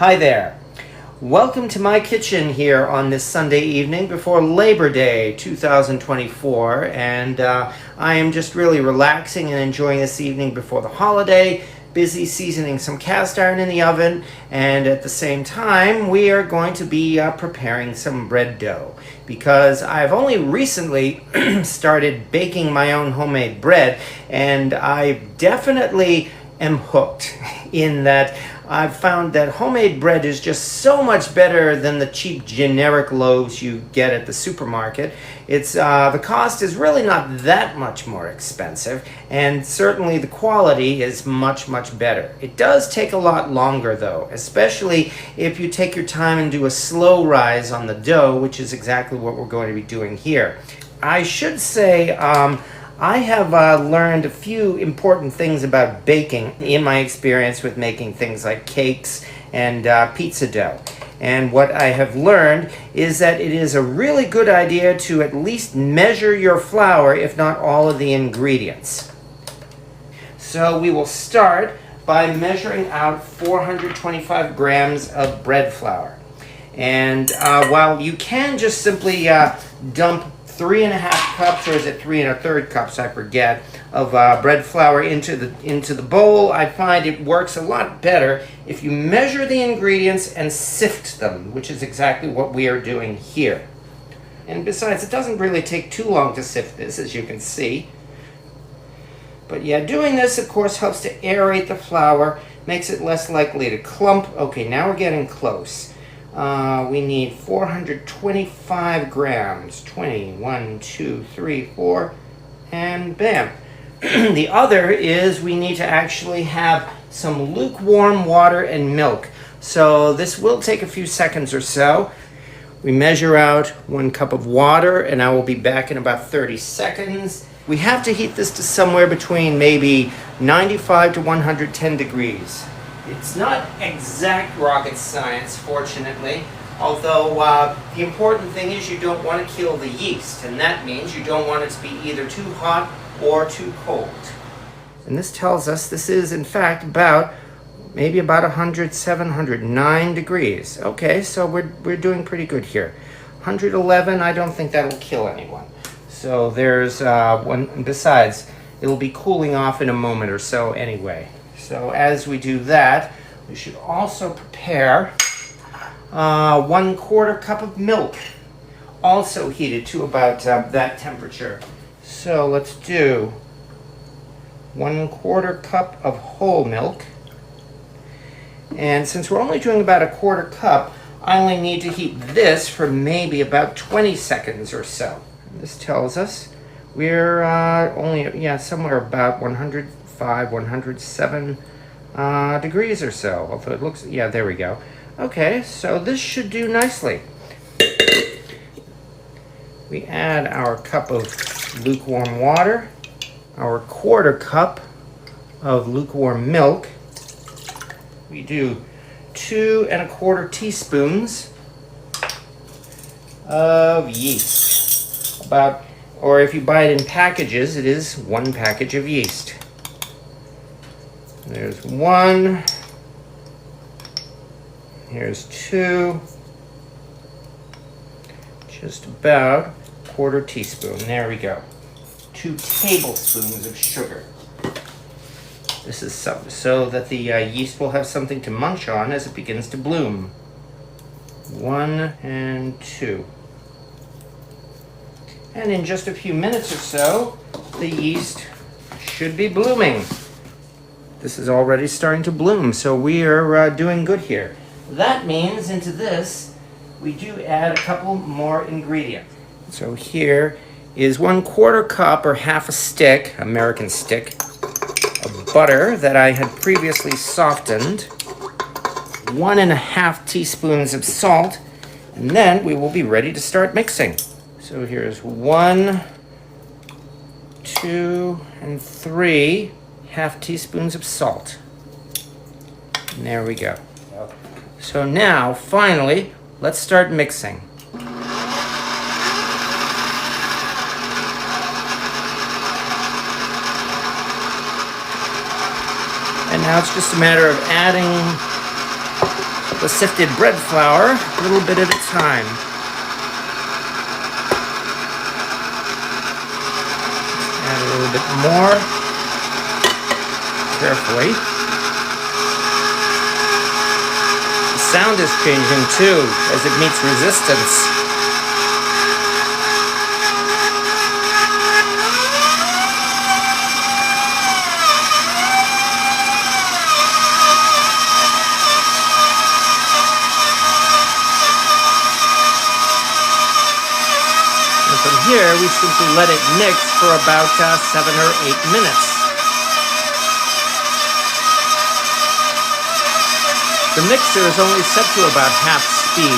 Hi there. Welcome to my kitchen here on this Sunday evening before Labor Day 2024, and I am just really relaxing and enjoying this evening before the holiday, busy seasoning some cast iron in the oven, and at the same time we are going to be preparing some bread dough, because I've only recently started baking my own homemade bread, and I definitely am hooked in that I've found that homemade bread is just so much better than the cheap generic loaves you get at the supermarket. It's the cost is really not that much more expensive, and certainly the quality is much better. It does take a lot longer though, especially if you take your time and do a slow rise on the dough, which is exactly what we're going to be doing here. I should say I have learned a few important things about baking in my experience with making things like cakes and pizza dough. And what I have learned is that it is a really good idea to at least measure your flour, if not all of the ingredients. So we will start by measuring out 425 grams of bread flour. And while you can just simply dump 3.5 cups, or is it 3 1/3 cups, I forget, of bread flour into the bowl, I find it works a lot better if you measure the ingredients and sift them, which is exactly what we are doing here. And besides, it doesn't really take too long to sift this, as you can see. But yeah, doing this, of course, helps to aerate the flour, makes it less likely to clump. Okay, now we're getting close. We need 425 grams. 20, 1, 2, 3, 4, and bam. The other is we need to actually have some lukewarm water and milk. So this will take a few seconds or so. We measure out 1 cup of water, and I will be back in about 30 seconds. We have to heat this to somewhere between maybe 95 to 110 degrees. It's not exact rocket science, fortunately, although the important thing is you don't want to kill the yeast, and that means you don't want it to be either too hot or too cold. And this tells us this is, in fact, maybe about 107, 109 degrees. Okay, so we're doing pretty good here. 111, I don't think that'll kill anyone. So there's one, besides, it'll be cooling off in a moment or so anyway. So as we do that, we should also prepare 1/4 cup of milk, also heated to about that temperature. So let's do 1/4 cup of whole milk. And since we're only doing about 1/4 cup, I only need to heat this for maybe about 20 seconds or so. This tells us we're only, somewhere about 105, 107 degrees or so. Although it looks, there we go. Okay, so this should do nicely. We add our cup of lukewarm water, our 1/4 cup of lukewarm milk. We do 2 1/4 teaspoons of yeast. Or if you buy it in packages, it is 1 package of yeast. There's 1. Here's 2. Just about 1/4 teaspoon. There we go. 2 tablespoons of sugar. This is so that the yeast will have something to munch on as it begins to bloom. 1 and 2. And in just a few minutes or so, the yeast should be blooming. This is already starting to bloom, so we are doing good here. That means into this, we do add a couple more ingredients. So here is 1/4 cup or half a stick, American stick, of butter that I had previously softened, 1 1/2 teaspoons of salt, and then we will be ready to start mixing. So here's 1, 2, and 3 1/2 teaspoons of salt. And there we go. So now, finally, let's start mixing. And now it's just a matter of adding the sifted bread flour a little bit at a time. Add a little bit more, carefully. The sound is changing too as it meets resistance. From here, we simply let it mix for about 7 or 8 minutes. The mixer is only set to about half speed.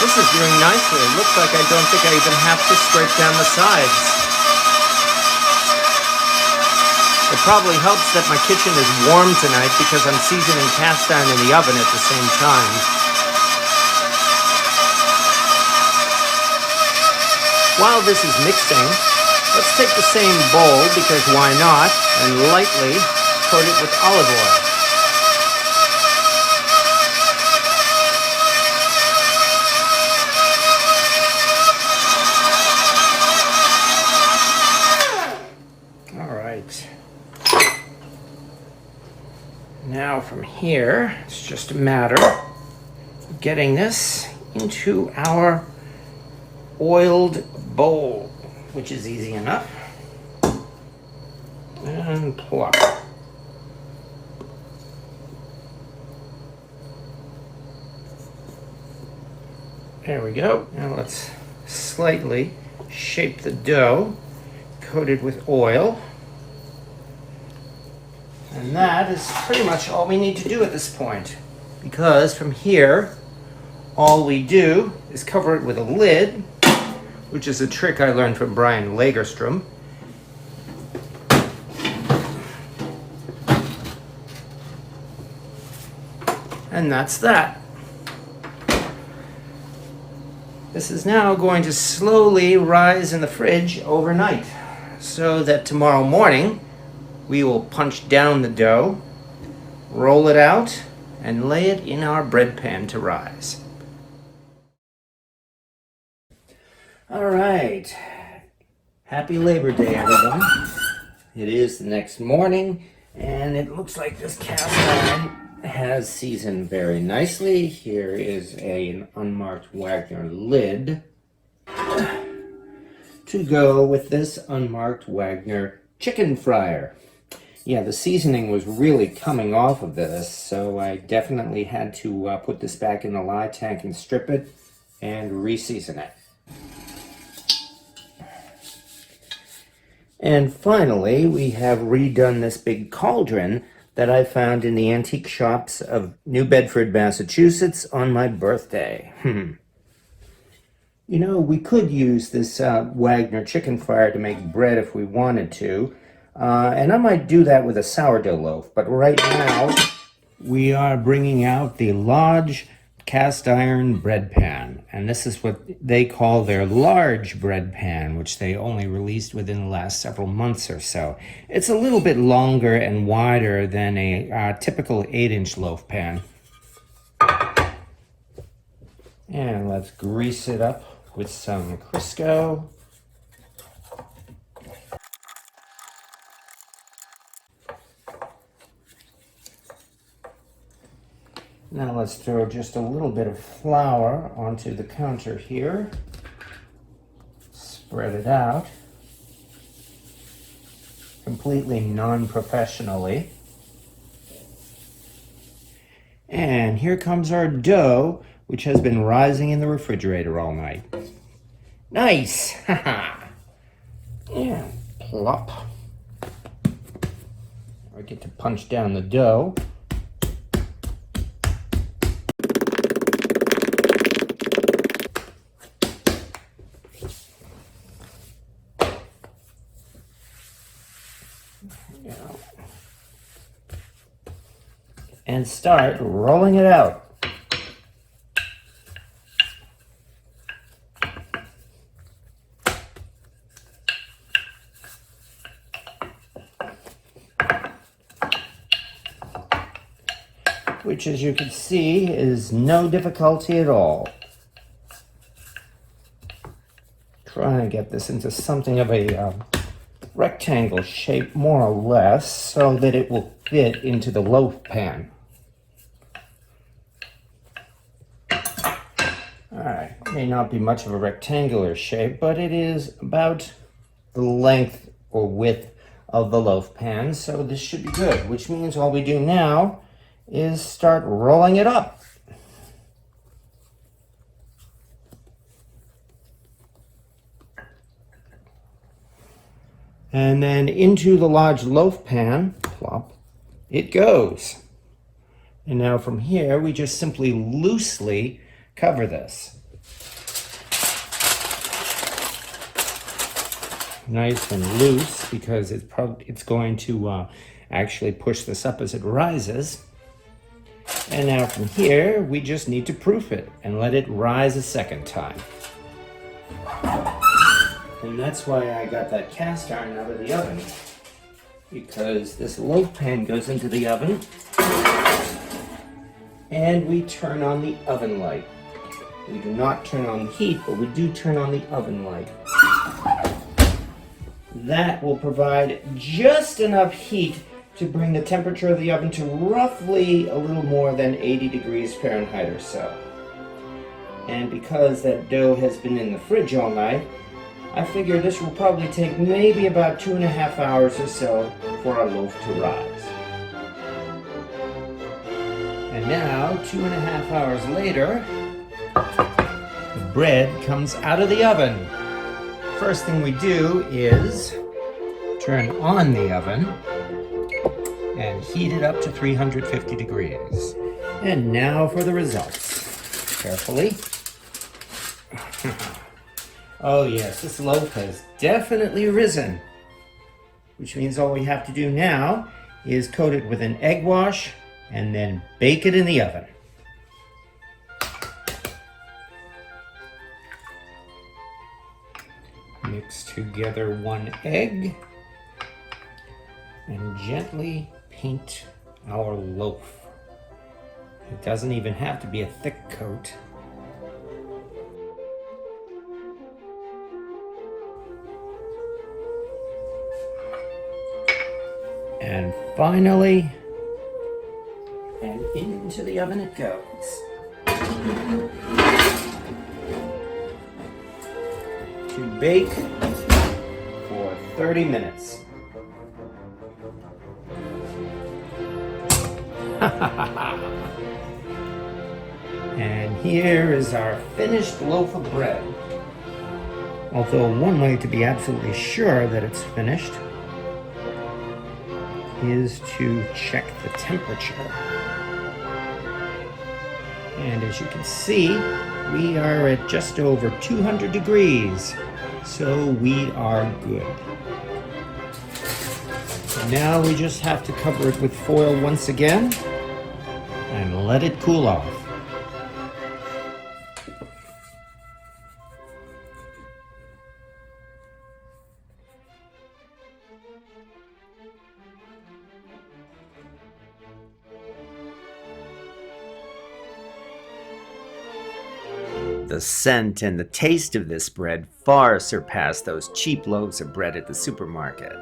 This is doing nicely. It looks like I don't think I even have to scrape down the sides. It probably helps that my kitchen is warm tonight because I'm seasoning cast iron in the oven at the same time. While this is mixing, let's take the same bowl, because why not, and lightly coat it with olive oil. All right. Now from here, it's just a matter of getting this into our oiled bowl, which is easy enough. And plop. There we go. Now let's slightly shape the dough, coated with oil. And that is pretty much all we need to do at this point, because from here, all we do is cover it with a lid, which is a trick I learned from Brian Lagerstrom. And that's that. This is now going to slowly rise in the fridge overnight, so that tomorrow morning we will punch down the dough, roll it out, and lay it in our bread pan to rise. All right. Happy Labor Day, everyone. It is the next morning, and it looks like this cast iron has seasoned very nicely. Here is an unmarked Wagner lid to go with this unmarked Wagner chicken fryer. Yeah, the seasoning was really coming off of this, so I definitely had to put this back in the lye tank and strip it and re-season it. And finally, we have redone this big cauldron that I found in the antique shops of New Bedford, Massachusetts on my birthday. You know, we could use this Wagner chicken fryer to make bread if we wanted to, and I might do that with a sourdough loaf, but right now we are bringing out the Lodge cast iron bread pan, and this is what they call their large bread pan, which they only released within the last several months or so. It's a little bit longer and wider than a typical 8-inch loaf pan. And let's grease it up with some Crisco. Now let's throw just a little bit of flour onto the counter here. Spread it out completely non-professionally. And here comes our dough, which has been rising in the refrigerator all night. Nice! And plop. I get to punch down the dough. And start rolling it out. which, as you can see, is no difficulty at all. Try and get this into something of a rectangle shape, more or less, so that it will fit into the loaf pan. Alright, may not be much of a rectangular shape, but it is about the length or width of the loaf pan, so this should be good, which means all we do now is start rolling it up. And then into the large loaf pan, plop, it goes. And now from here, we just simply loosely cover this. Nice and loose, because it's going to actually push this up as it rises. And now from here, we just need to proof it and let it rise a second time. And that's why I got that cast iron out of the oven, because this loaf pan goes into the oven and we turn on the oven light. We do not turn on the heat, but we do turn on the oven light. That will provide just enough heat to bring the temperature of the oven to roughly a little more than 80 degrees Fahrenheit or so. And because that dough has been in the fridge all night, I figure this will probably take maybe about 2.5 hours or so for our loaf to rise. And now, 2.5 hours later, the bread comes out of the oven. First thing we do is turn on the oven and heat it up to 350 degrees. And now for the results. Carefully. Oh yes, this loaf has definitely risen, which means all we have to do now is coat it with an egg wash and then bake it in the oven. Mix together 1 egg and gently paint our loaf. It doesn't even have to be a thick coat. And finally, and into the oven it goes. To bake for 30 minutes. And here is our finished loaf of bread. Although one way to be absolutely sure that it's finished is to check the temperature. And as you can see, we are at just over 200 degrees, so we are good. Now we just have to cover it with foil once again and let it cool off. The scent and the taste of this bread far surpass those cheap loaves of bread at the supermarket.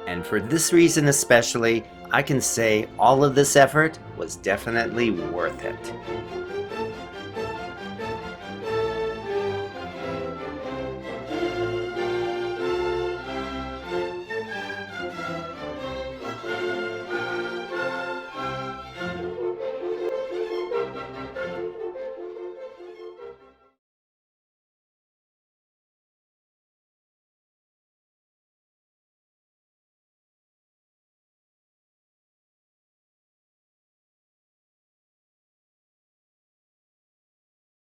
And for this reason especially, I can say all of this effort was definitely worth it.